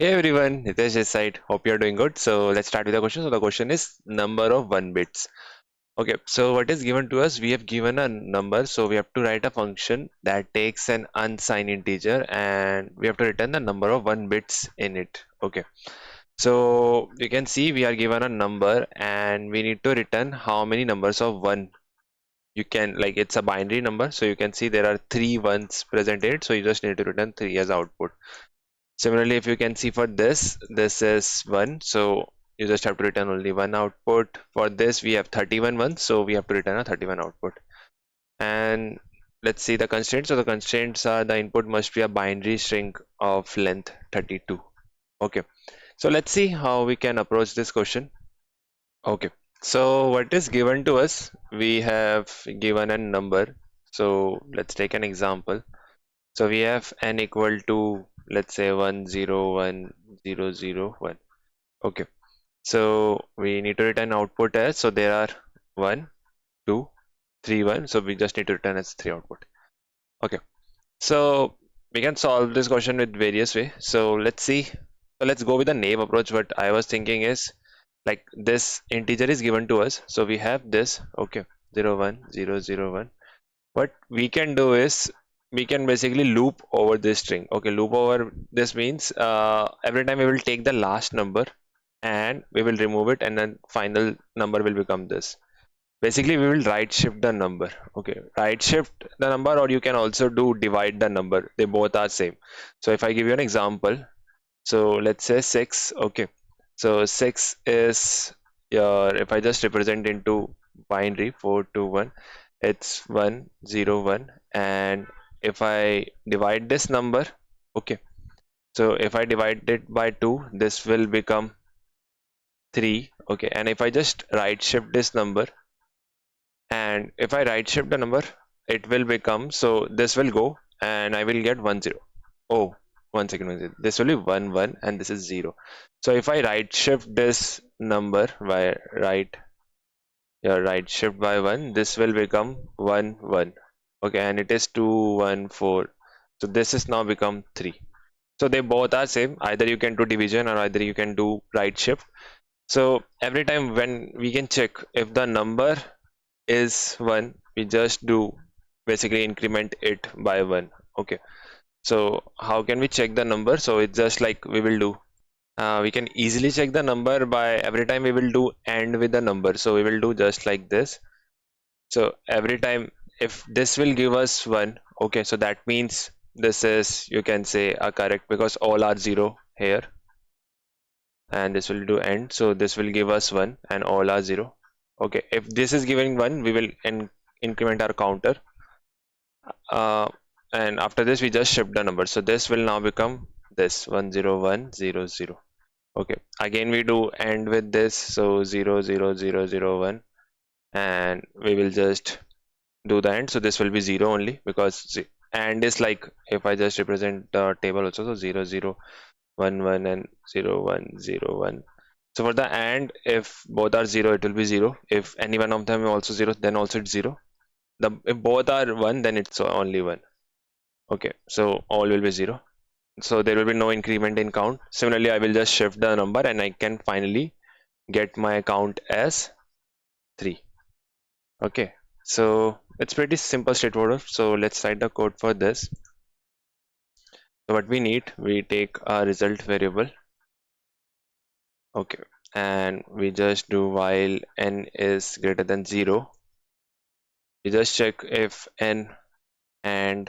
Hey everyone, Nitesh this side. Hope you're doing good. So let's start with the question. So the question is number of 1 bits. Okay, so what is given to us? We have given a number, so we have to write a function that takes an unsigned integer and we have to return the number of 1 bits in it. Okay, so you can see we are given a number and we need to return how many numbers of 1. You can, like, it's a binary number, so you can see there are 3 ones present in it, so you just need to return 3 as output. Similarly, if you can see for this is 1, so you just have to return only one output. For this, we have 31 ones, so we have to return a 31 output. And let's see the constraints. So the constraints are the input must be a binary string of length 32. Okay, so let's see how we can approach this question. Okay, so what is given to us? We have given a number. So let's take an example. So we have n equal to, let's say, 1010001. Okay, so we need to return output as, so there are 1, 2, 3, 1. So we just need to return as 3 output. Okay, so we can solve this question with various way. So let's see. So let's go with the naive approach. What I was thinking is, like, this integer is given to us. So we have this, okay, 01001. What we can do is we can basically loop over this string. Okay, loop over this means every time we will take the last number and we will remove it, and then final number will become this. Basically we will right shift the number. Okay, right shift the number, or you can also do divide the number. They both are same. So if I give you an example, so let's say 6. Okay, so 6 is your, if I just represent into binary 421, it's 101. And if I divide this number, okay, so if I divide it by 2, this will become 3. Okay, and if I just right shift this number, and if I right shift the number, it will become, so this will go and I will get 10. Oh, 1 second, 1 second. This will be 1 1 and this is 0. So if I right shift this number by right shift by 1, this will become 1 1. Okay, and it is 2 1 4. So this is now become 3. So they both are same. Either you can do division or either you can do right shift. So every time when we can check if the number is 1, we just do basically increment it by 1. Okay, so how can we check the number? So it's just like we will do, we can easily check the number by every time we will do AND with the number. So we will do just like this. So every time if this will give us 1, okay, so that means this is, you can say, a correct, because all are 0 here, and this will do AND, so this will give us 1 and all are 0. Okay, if this is giving 1, we will increment our counter, uh, and after this we just shift the number, so this will now become this 10100. Okay, again we do AND with this, so 00001, and we will just do the AND, so this will be 0 only, because AND is like, if I just represent the table also, so 0011 and 0101. So for the AND, if both are 0, it will be 0. If any one of them is also 0, then also it's 0. If both are 1, then it's only 1. Okay, so all will be 0. So there will be no increment in count. Similarly, I will just shift the number and I can finally get my count as 3. Okay, so it's pretty simple, straightforward. So let's write the code for this. So what we need, we take a result variable. Okay, and we just do while n is greater than 0. We just check if n and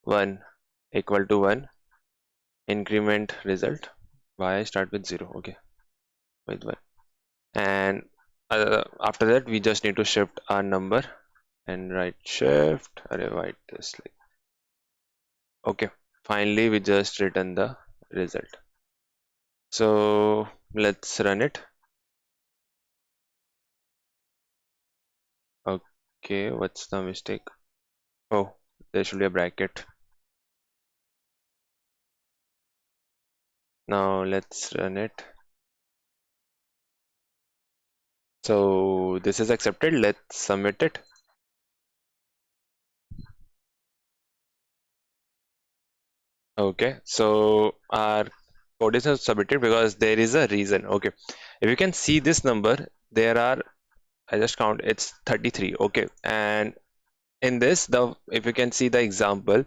1 equal to 1, increment result. Why start with 0? Okay, with 1. And after that we just need to shift our number and right shift, write this like, okay, finally we just return the result. So let's run it. Okay, what's the mistake? Oh, there should be a bracket. Now let's run it. So this is accepted. Let's submit it. Okay, so our code is not submitted because there is a reason. Okay, if you can see this number, there are, I just count, it's 33. Okay, and in this, the if you can see the example,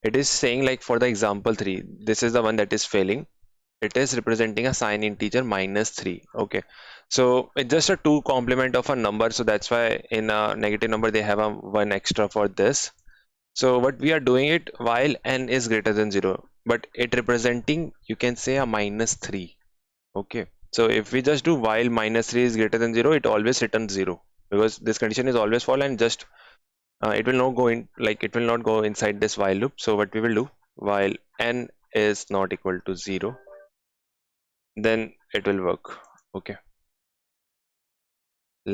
it is saying like for the example 3, this is the one that is failing. It is representing a sign integer -3. Okay, so it's just a 2 complement of a number, so that's why in a negative number they have a 1 extra for this. So what we are doing it while n is greater than 0, but it representing, you can say, a -3. Okay, so if we just do while -3 is greater than 0, it always returns 0 because this condition is always false, and just it will not go in, like it will not go inside this while loop. So what we will do, while n is not equal to 0, then it will work. Okay,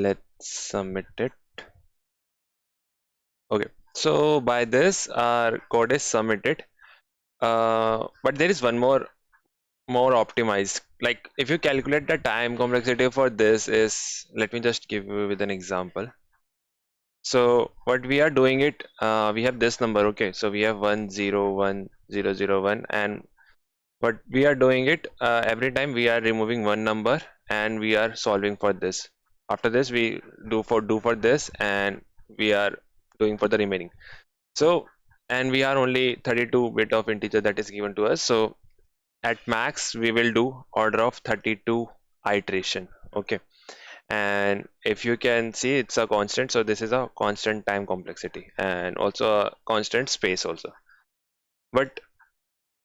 let's submit it. Okay, so by this our code is submitted, but there is one more optimized. Like if you calculate the time complexity for this is, let me just give you with an example. So what we are doing it, we have this number. Okay, so we have 101001, and what we are doing it, every time we are removing one number and we are solving for this. After this we do for this, and we are doing for the remaining. So, and we are only 32-bit of integer that is given to us, so at max we will do order of 32 iteration. Okay, and if you can see, it's a constant, so this is a constant time complexity and also a constant space also. But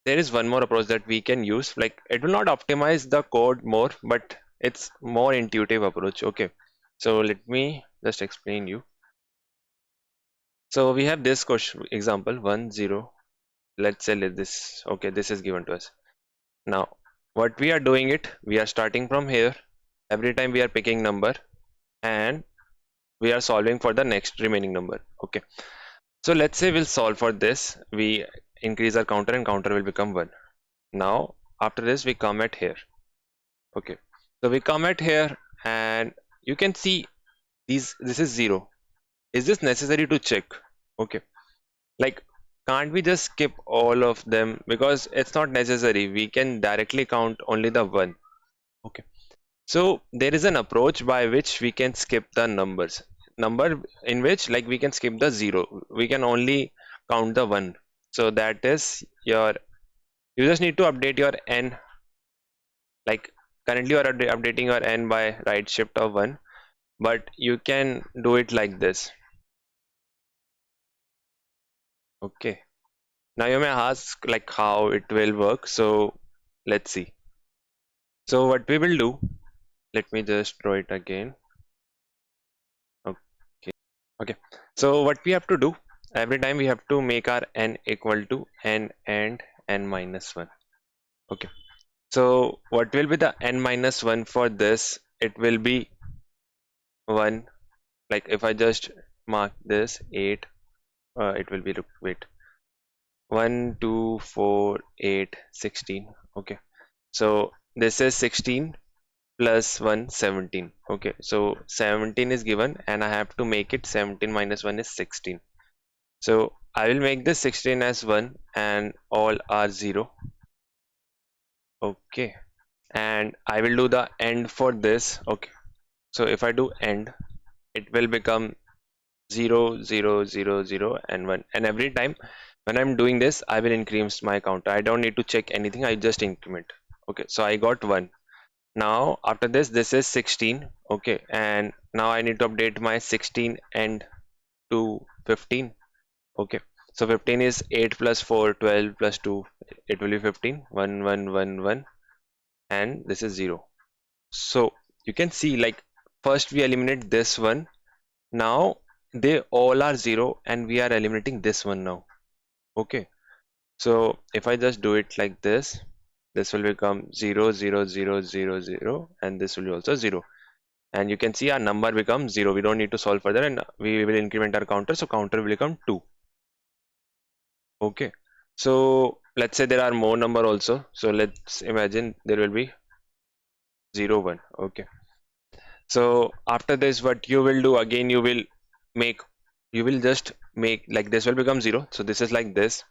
there is one more approach that we can use, like it will not optimize the code more, but it's more intuitive approach. Okay, so let me just explain you. So we have this question example 10, let's say this. Okay, this is given to us. Now what we are doing it, we are starting from here. Every time we are picking number and we are solving for the next remaining number. Okay, so let's say we'll solve for this. We increase our counter and counter will become 1. Now after this we come at here. Okay, so we come at here and you can see this is 0. Is this necessary to check? Okay, like can't we just skip all of them because it's not necessary, we can directly count only the 1. Okay, so there is an approach by which we can skip the number in which, like, we can skip the 0, we can only count the 1. So that is your, you just need to update your n, like currently you are updating your n by right shift of 1, but you can do it like this. Okay, now you may ask like how it will work, so let's see. So what we will do, let me just draw it again. Okay, okay, so what we have to do, every time we have to make our n equal to n and n minus 1. Okay, so what will be the n minus 1 for this? It will be 1. Like if I just mark this 8, it will be, wait, 1 2 4 8 16. Okay, so this is 16 plus 1 17. Okay, so 17 is given and I have to make it 17 minus 1 is 16. So I will make this 16 as 1 and all are 0. Okay, and I will do the end for this. Okay, so if I do end, it will become 0 0 0 0 and 1, and every time when I'm doing this I will increase my counter. I don't need to check anything, I just increment. Okay, so I got 1. Now after this is 16. Okay, and now I need to update my 16 end to 15. Okay, so 15 is 8 plus 4 12 plus 2, it will be 15. 1 1 1 1, and this is 0. So you can see, like, first we eliminate this one, now they all are 0 and we are eliminating this one now. Okay, so if I just do it like this will become 0 0 0 0 0, and this will be also 0, and you can see our number becomes 0. We don't need to solve further, and we will increment our counter, so counter will become 2. Okay, so let's say there are more number also, so let's imagine there will be 0 1. Okay, so after this what you will do again, you will just make, like, this will become 0, so this is like this,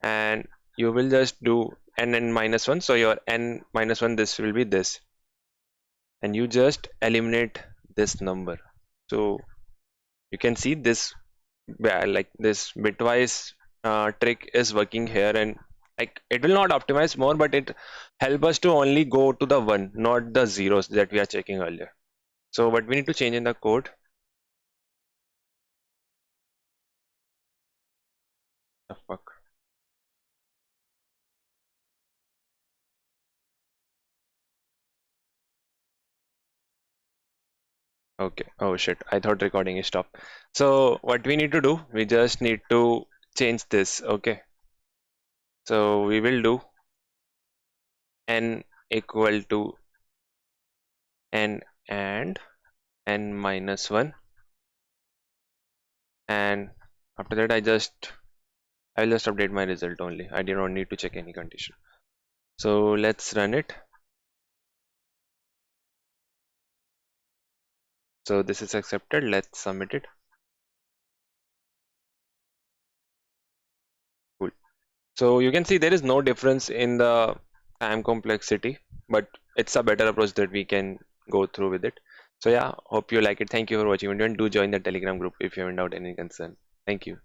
and you will just do n minus 1, so your n minus 1, this will be this, and you just eliminate this number. So you can see this, like this bitwise trick is working here, and like it will not optimize more, but it help us to only go to the 1, not the zeros that we are checking earlier. So what we need to change in the code. The fuck. Okay. Oh shit. I thought recording is stopped. So what we need to do, we just need to change this. Okay. So we will do n equal to n and n minus 1, and after that I'll just update my result only. I do not need to check any condition. So let's run it. So this is accepted. Let's submit it. Cool. So you can see there is no difference in the time complexity, but it's a better approach that we can go through with it. So yeah, hope you like it. Thank you for watching, and do join the Telegram group if you haven't out any concern. Thank you.